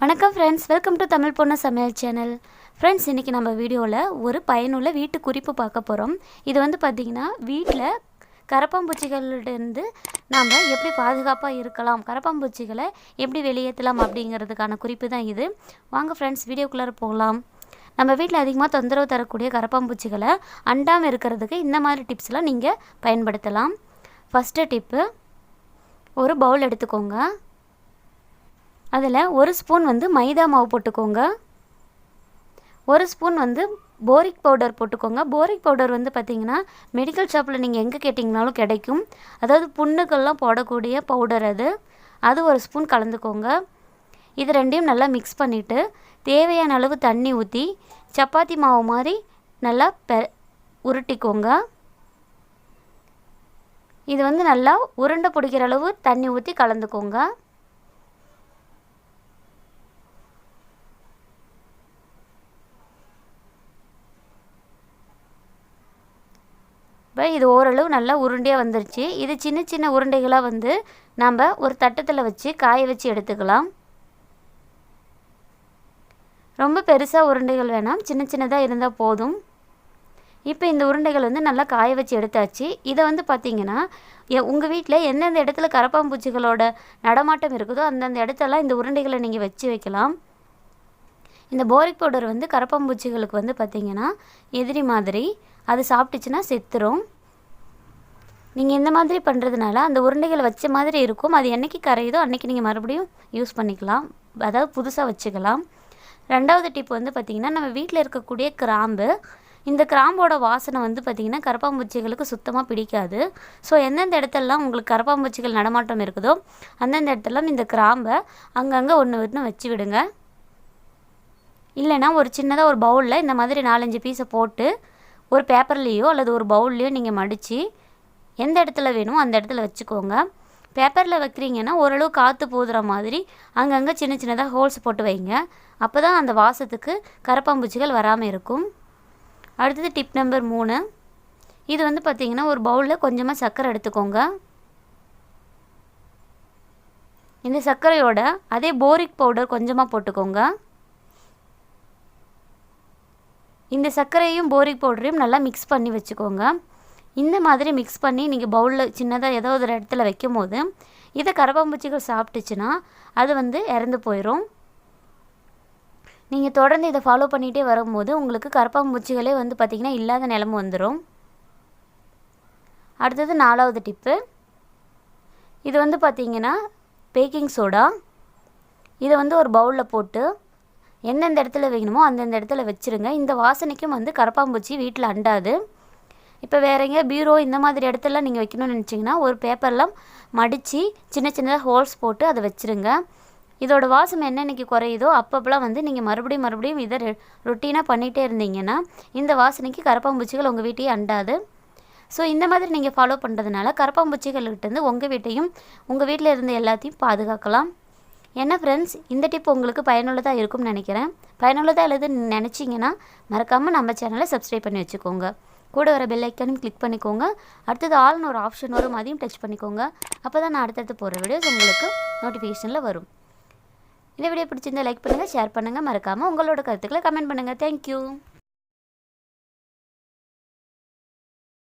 வணக்கம் friends, welcome to தமிழ்பொண்ணு சமையல் channel. Friends, இன்றைக்கி நம்ம வீடியோவில் ஒரு பயனுள்ள வீட்டு குறிப்பு பார்க்க போகிறோம். இது வந்து பார்த்திங்கன்னா வீட்டில் கரப்பாம்பூச்சிகளிலிருந்து நாம் எப்படி பாதுகாப்பாக இருக்கலாம், கரப்பாம்பூச்சிகளை எப்படி வெளியேற்றலாம் அப்படிங்கிறதுக்கான குறிப்பு தான் இது. வாங்க ஃப்ரெண்ட்ஸ், வீடியோக்குள்ளே போகலாம். நம்ம வீட்டில் அதிகமாக தொந்தரவு தரக்கூடிய கரப்பாம்பூச்சிகளை அண்டாமல் இருக்கிறதுக்கு இந்த மாதிரி டிப்ஸ்லாம் நீங்கள் பயன்படுத்தலாம். ஃபஸ்ட்டு டிப்பு, ஒரு பவுல் எடுத்துக்கோங்க. அதில் ஒரு ஸ்பூன் மைதா மாவு போட்டுக்கோங்க. ஒரு ஸ்பூன் போரிக் பவுடர் போட்டுக்கோங்க. போரிக் பவுடர் பார்த்திங்கன்னா மெடிக்கல் ஷாப்பில் நீங்கள் எங்கே கேட்டிங்கனாலும் கிடைக்கும். அதாவது புண்ணுக்கெல்லாம் போடக்கூடிய பவுடர் அது ஒரு ஸ்பூன் கலந்துக்கோங்க. இது ரெண்டையும் நல்லா மிக்ஸ் பண்ணிவிட்டு தேவையான அளவு தண்ணி ஊற்றி சப்பாத்தி மாவு மாதிரி நல்லா உருட்டிக்கோங்க. இது நல்லா உருண்டை பிடிக்கிற அளவு தண்ணி ஊற்றி கலந்துக்கோங்க. இப்போ இது ஓரளவு நல்லா உருண்டையாக வந்துருச்சு. இது சின்ன சின்ன உருண்டைகளாக நாம் ஒரு தட்டத்தில் வச்சு காய வச்சு எடுத்துக்கலாம். ரொம்ப பெருசாக உருண்டைகள் வேணாம், சின்ன சின்னதாக இருந்தால் போதும். இப்போ இந்த உருண்டைகள் நல்லா காய வச்சு எடுத்தாச்சு. இதை பார்த்திங்கன்னா உங்கள் வீட்டில் எந்தெந்த இடத்துல கரப்பாம்பூச்சிகளோட நடமாட்டம் இருக்குதோ அந்தந்த இடத்தெல்லாம் இந்த உருண்டைகளை நீங்கள் வச்சு வைக்கலாம். இந்த போரிக் பவுடர் கரப்பாம்பூச்சிகளுக்கு பார்த்திங்கன்னா எதிரி மாதிரி, அது சாப்பிட்டுச்சுன்னா செத்துரும். நீங்கள் இந்த மாதிரி பண்ணுறதுனால அந்த உருண்டைகளை வச்ச மாதிரி இருக்கும். அது என்றைக்கு கரையுதோ அன்றைக்கி நீங்கள் மறுபடியும் யூஸ் பண்ணிக்கலாம், அதாவது புதுசாக வச்சுக்கலாம். ரெண்டாவது டிப் பார்த்திங்கன்னா நம்ம வீட்டில் இருக்கக்கூடிய கிராம்பு. இந்த கிராம்போட வாசனை பார்த்திங்கன்னா கரப்பாம்பூச்சிகளுக்கு சுத்தமாக பிடிக்காது. ஸோ எந்தெந்த இடத்துலலாம் உங்களுக்கு கரப்பாம்பூச்சிகள் நடமாட்டம் இருக்குதோ அந்தந்த இடத்துலாம் இந்த கிராம்பை அங்கங்கே ஒன்று வச்சு விடுங்க. இல்லைனா ஒரு சின்னதாக ஒரு பவுலில் இந்த மாதிரி 4-5 பீஸை போட்டு ஒரு பேப்பர்லேயோ அல்லது ஒரு பவுல்லையோ நீங்கள் மடித்து எந்த இடத்துல வேணுமோ அந்த இடத்துல வச்சுக்கோங்க. பேப்பரில் வைக்கிறீங்கன்னா ஓரளவு காற்று போதுற மாதிரி அங்கங்கே சின்ன சின்னதாக ஹோல்ஸ் போட்டு வைங்க. அப்போ தான் அந்த வாசத்துக்கு கரப்பாம்பூச்சிகள் வராமல் இருக்கும். அடுத்தது டிப் நம்பர் 3. இது பார்த்திங்கன்னா ஒரு பவுலில் கொஞ்சமாக சர்க்கரை எடுத்துக்கோங்க. இந்த சர்க்கரையோட அதே போரிக் பவுடர் கொஞ்சமாக போட்டுக்கோங்க. இந்த சர்க்கரையும் போரிக் பவுடரையும் நல்லா மிக்ஸ் பண்ணி வச்சுக்கோங்க. இந்த மாதிரி மிக்ஸ் பண்ணி நீங்கள் பவுலில் சின்னதாக ஏதோ ஒரு இடத்துல வைக்கும் போது இதை கரப்பாம்பூச்சிகள் சாப்பிட்டுச்சுன்னா அது இறந்து போயிடும். நீங்கள் தொடர்ந்து இதை ஃபாலோ பண்ணிகிட்டே வரும்போது உங்களுக்கு கரப்பாம்பூச்சிகளே பார்த்திங்கன்னா இல்லாத நிலமை வந்துடும். அடுத்தது 4வது டிப்பு, இது பார்த்திங்கன்னா பேக்கிங் சோடா. இதை ஒரு பவுலில் போட்டு எந்தெந்த இடத்துல வைக்கணுமோ அந்தந்த இடத்துல வச்சுருங்க. இந்த வாசனைக்கும் கரப்பாம்பூச்சி வீட்டில் அண்டாது. இப்போ வேறு எங்கேயா பீரோ இந்த மாதிரி இடத்துலலாம் நீங்கள் வைக்கணும்னு நினச்சிங்கன்னா ஒரு பேப்பர்லாம் மடித்து சின்ன சின்னதாக ஹோல்ஸ் போட்டு அதை வச்சுருங்க. இதோட வாசம் என்னென்னைக்கு குறையுதோ அப்பப்போலாம் நீங்கள் மறுபடியும் இதை ரொட்டீனாக பண்ணிகிட்டே இருந்தீங்கன்னா இந்த வாசனைக்கு கரப்பாம்பூச்சிகள் உங்கள் வீட்டையே அண்டாது. ஸோ இந்த மாதிரி நீங்கள் ஃபாலோ பண்ணுறதுனால கரப்பாம்பூச்சிகள்கிட்டேருந்து உங்கள் வீட்டையும் உங்கள் வீட்டில் இருந்த எல்லாத்தையும் பாதுகாக்கலாம். என்ன ஃப்ரெண்ட்ஸ், இந்த டிப் உங்களுக்கு பயனுள்ளதாக இருக்கும்னு நினைக்கிறேன். பயனுள்ளதாக இல்லதுன்னு நினச்சிங்கன்னா மறக்காமல் நம்ம சேனலை சப்ஸ்கிரைப் பண்ணி வச்சுக்கோங்க. கூட வர பெல் ஐக்கானையும் கிளிக் பண்ணிக்கோங்க. அடுத்தது ஆல்னு ஒரு ஆப்ஷன் வரும், அதையும் டச் பண்ணிக்கோங்க. அப்போ தான் நான் அடுத்தடுத்து போகிற வீடியோஸ் உங்களுக்கு நோட்டிஃபிகேஷனில் வரும். இந்த வீடியோ பிடிச்சிருந்தால் லைக் பண்ணுங்கள், ஷேர் பண்ணுங்கள், மறக்காமல் உங்களோட கருத்துக்களை கமெண்ட் பண்ணுங்கள். தேங்க்யூ.